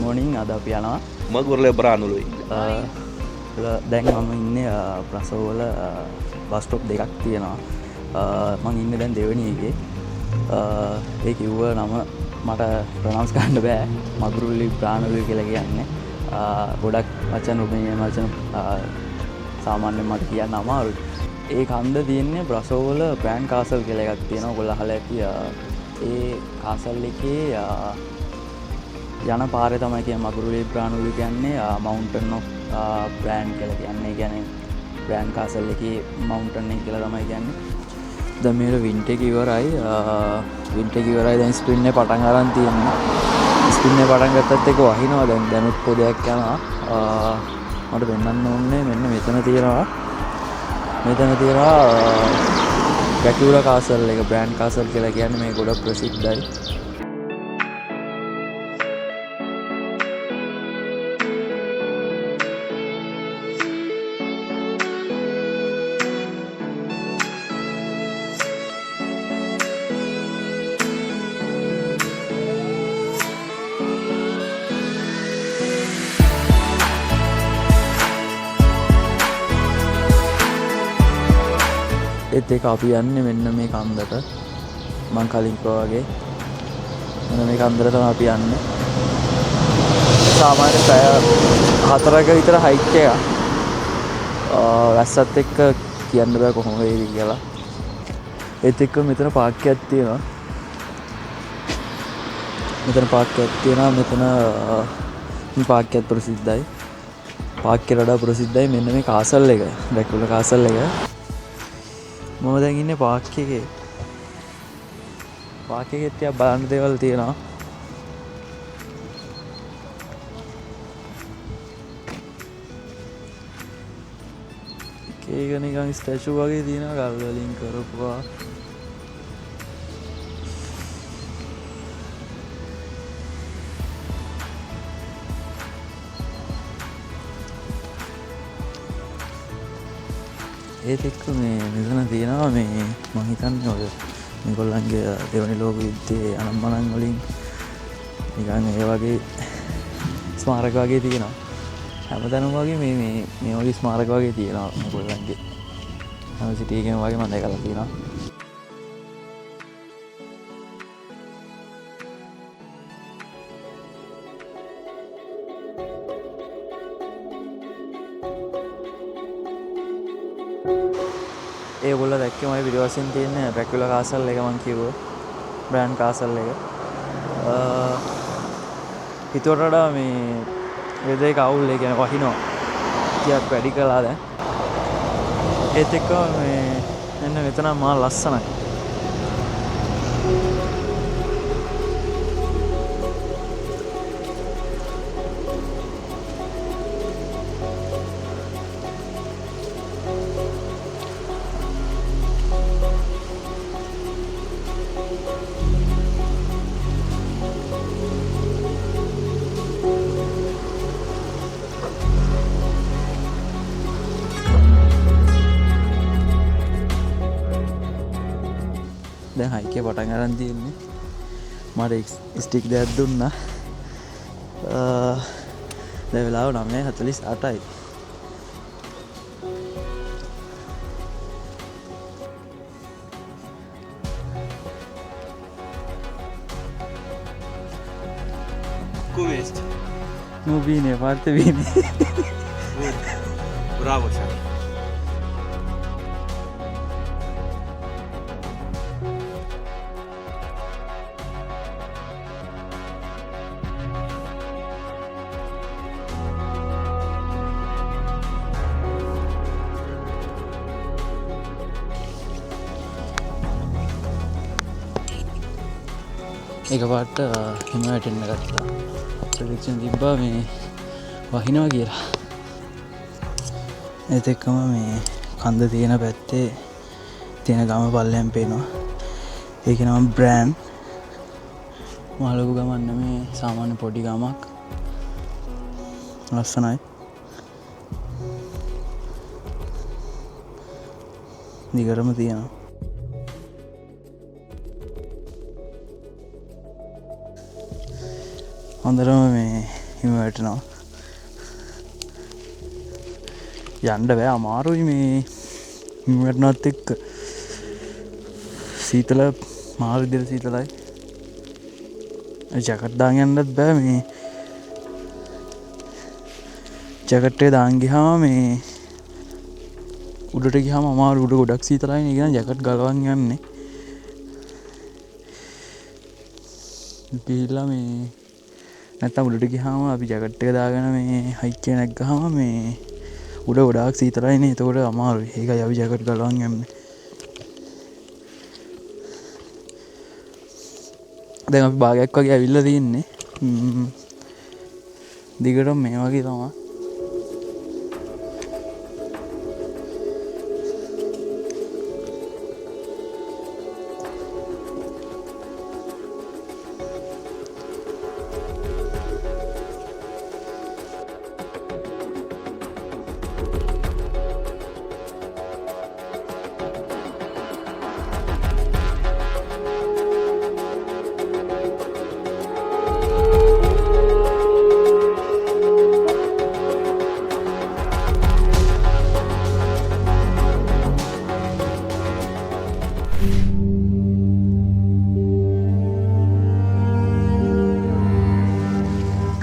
වලින් අද අපි යනවා මගුරලේ බ්‍රානුලුයි. දැන් මම ඉන්නේ ප්‍රසවවල බස් ස්ටොප් දෙකක් තියෙනවා. මම ඉන්නේ දැන් දෙවෙනි එකේ. ඒ කිව්ව නම මට ප්‍රොනවුන්ස් කරන්න බෑ. මගුරුලි බ්‍රානුලුයි කියලා කියන්නේ. ගොඩක් වචන රුමේනිය වචන සාමාන්‍යයෙන් මට කියන්න අමාරුයි. ඒ කන්ද තියෙන්නේ බ්‍රසෝවල බ්‍රෑන්ඩ් කාසල් කියලා එකක් තියෙනවා. ඔයගොල්ලෝ අහලා ඇති. ඒ කාසල් එකේ යන පාරේ තමයි කියන්නේ මගුරුලි බ්‍රානුලුයි කියන්නේ මවුන්ටන් ඔෆ් බ්‍රෑන්ඩ් කියලා කියන්නේ. ඒ කියන්නේ බ්‍රෑන්ඩ් කාසල් එකේ මවුන්ටන් එක කියලා තමයි කියන්නේ. දැන් මේක වින්ටර් එක ඉවරයි. වින්ටර් එක ඉවරයි. දැන් ස්ප්‍රින්ට් එක පටන් ගන්න තියෙනවා. ස්ප්‍රින්ට් එක පටන් ගත්තත් ඒක වහිනවා. දැනුත් පොදයක් යනවා. මට පෙන්වන්න ඕනේ මෙන්න මෙතන තියෙනවා. ඩ්‍රැකියුලා කාසල් එක බ්‍රෑන්ඩ් කාසල් කියලා කියන්නේ මේ ගොඩක් ප්‍රසිද්ධයි. ඒත් ඒක අපි යන්නේ මෙන්න මේ කන්දට. මං කලින් කිව්වා වගේ මෙන්න මේ කන්දට තමයි අපි යන්නේ. සාමාන්‍ය පැය 4ක විතර හයික් එකක්. වැස්සත් එක්ක කියන්න බෑ කොහොම වේවි කියලා. ඒත් එක්ක මෙතන පාක් එකක් තියෙනවා. මෙතන පාක් එකක් ප්‍රසිද්ධයි. පාක් එකට වඩා ප්‍රසිද්ධයි මෙන්න මේ කාසල් එක. ඩ්‍රැකියුලා කාසල් එක. මම දැන් ඉන්නේ පාක් එකේ. පාක් එකේ තියා බලන්න දේවල් තියෙනවා. ඒක නිකන් ස්ටැචු වගේ තියෙනවා ගල් වලින් කරපුවා. ඒත් එක්ක මේ මෙතන තියෙනවා මේ මම හිතන්නේ ඔය මේගොල්ලන්ගේ දෙවනි ලෝක යුද්ධයේ අනම්මනන් වලින් නිකන් ඒ වගේ ස්මාරක වගේ තියෙනවා. හැමතැනම වගේ මේ වගේ ස්මාරක වගේ තියෙනවා මේගොල්ලන්ගේ. හැම සිටි එකම වගේ මම දැකලා තියෙනවා. ඒගොල්ලෝ දැක්කේ මගේ පිටිපස්සෙන් තියෙන ඩ්‍රැකියුලා කාසල් එක මං කිව්වා. බ්‍රෑන්ඩ් කාසල් එක. හිතුවට වඩා මේ වෙද එක අවුල් ඒ කියන්නේ වහිනවා. ටිකක් වැඩි කළා දැන්. ඒත් එක්ක මේ මෙන්න මෙතන මා ලස්සනයි. දැන් හයික් එක පටන් ගන්න තියෙන්නේ. මට ස්ටික් දෙකක් දුන්නා. දැන් වෙලාව 9:48යි. Cuveste. Nu bine, foarte bine. Bun. Bravo, Shani. එකපාරට හිම වැටෙන්න ගත්තා. ප්‍රෙඩික්ෂන් තිබ්බා මේ වහිනවා කියලා. ඒත් එක්කම මේ කන්ද තියෙන පැත්තේ තියෙන ගම පල්ලෙන් පේනවා. ඒක නම බ්‍රෑන්ඩ්. මහ ලොකු ගමක් නෙමේ සාමාන්‍ය පොඩි ගමක්. ලස්සනයි. දිගටම තියෙනවා. හොඳටම මේ හිම වැටෙනවා. යන්න බෑ අමාරුයි මේ හිම වැටෙනවත් එක්ක. සීතල මාර විදිහට සීතලයි. ජැකට් දාගෙන යන්නත් බෑ මේ ජැකට් එක දාන් ගියාම මේ උඩට ගියාම අමාරු උඩ ගොඩක් සීතලයි නේ කියන ජැකට් ගලවන් යන්නේ. ගිහිල්ලා මේ නැත්තම් උඩට ගියාම අපි ජැකට් එක දාගෙන මේ හයික් එක නැග්ගාම මේ උඩ ගොඩාක් සීතලයි නේ. එතකොට අමාරුයි. ඒකයි අපි ජැකට් ගලවන් යන්නේ. දැන් අපි භාගයක් වගේ ඇවිල්ලා තින්නේ. දිගටම මේ වගේ තමයි.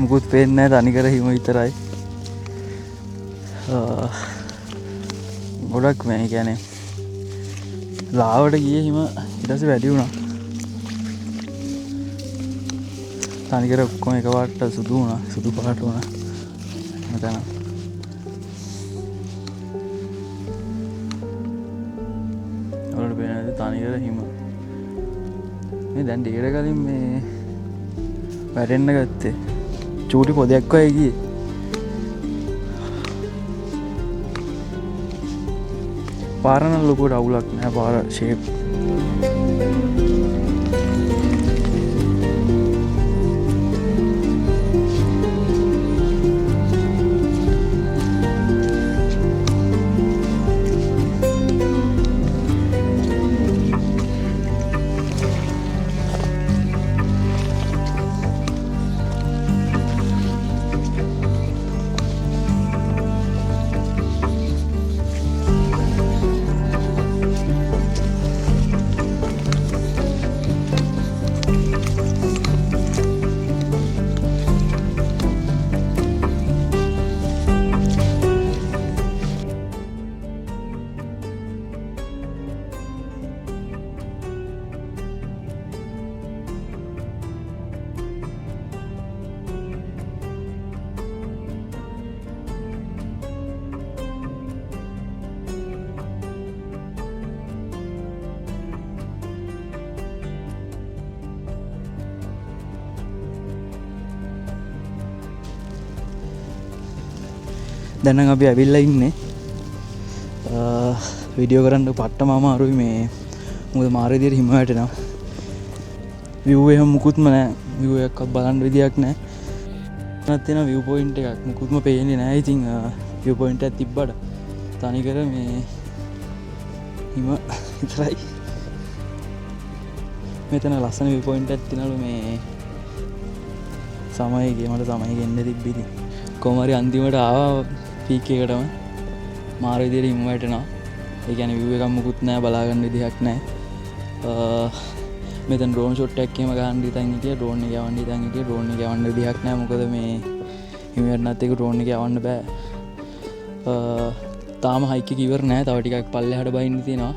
මුකුත් පේන්නේ නැහැ තනිකර හිම විතරයි. ගොඩක් මේ කියන්නේ ලාවට ගියේ හිම ඊට පස්සේ වැඩි වුණා. තනිකර ඔක්කොම එකපාරට සුදු වුණා. සුදු පාට වුණා. මෙතන ඔයාලට පේනද තනිකර හිම. මේ දැන් ඩේට කලින් මේ වැටෙන්න ගත්තේ. චූටි පොදයක් වගේ ගියේ. පාර නම් ලොකුවට අවුලක් නෑ. පාර ෂේප් දැන් අපි ඇවිල්ලා ඉන්නේ. වීඩියෝ කරන්න පට්ටම අමාරුයි මේ මොකද මාර විදියට හිම වැටෙනවා. view එක මුකුත්ම නැහැ. view එකක් බලන්න විදියක් නැහැ. නැත්නම් තියෙන view point එකක් මුකුත්ම පේන්නේ නැහැ. ඉතින් view point එකක් තිබ්බට තනිකර මේ හිම විතරයි. මෙතන ලස්සන view point එකක් තියෙනලු මේ සමයේ මට සමයේ ගෙන්න තිබ්බිදී. කොහොම හරි අන්තිමට ආවා පීක් එකටම. මාර විදියට හිම වැටෙනවා. ඒ කියන්නේ view එකක් මුකුත් නැහැ. බලා ගන්න විදිහක් නැහැ. මෙතන ඩ්‍රෝන් ෂොට් එකක් එහෙම ගන්න හිතන් හිටියා. ඩ්‍රෝන් එක යවන්න හිතන් හිටියා. ඩ්‍රෝන් එක යවන්න විදිහක් නැහැ. මොකද මේ හිම වැටෙනත් එක ඩ්‍රෝන් එක යවන්න බෑ. තාම හයික් එක ඉවර නැහැ. තව ටිකක් පල්ලෙහාට බහින්න තියෙනවා.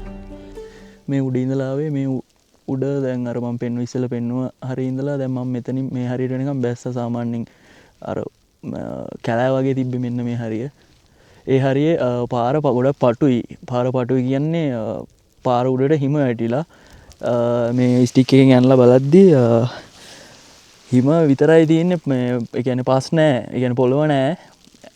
මේ උඩ ඉඳලා ආවේ මේ උඩ දැන් අර මම පෙන්වුව ඉස්සෙල්ලා පෙන්වුව හරිය ඉඳලා දැන් මම මෙතනින් මේ හරියට වෙනකම් බැස්සා. සාමාන්‍යයෙන් අර කැලෑ වගේ තිබ්බේ මෙන්න මේ හරිය. ඒ හරියේ පාර ගොඩක් පටුයි. පාර පටුයි කියන්නේ පාර උඩට හිම වැටිලා මේ ස්ටික් එකෙන් යනලා බලද්දී හිම විතරයි තියෙන්නේ. මේ ඒ කියන්නේ පස් නැහැ. ඒ කියන්නේ පොළව නැහැ.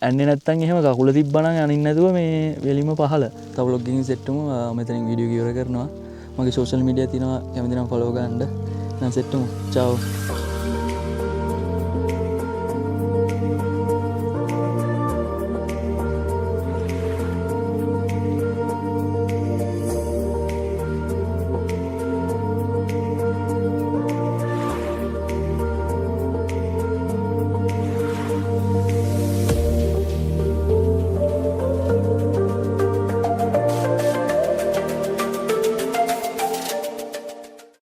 ඇන්නේ නැත්තම් එහෙම කකුල තිබ්බනම් අනින්න නැතුව මේ වෙලිම පහළ. තව vlog එකකින් සෙට් වෙමු. මෙතනින් වීඩියෝ එක ඉවර කරනවා. මගේ social media තියෙනවා. කැමති නම් follow ගන්න. දැන් සෙට් වෙමු. ciao.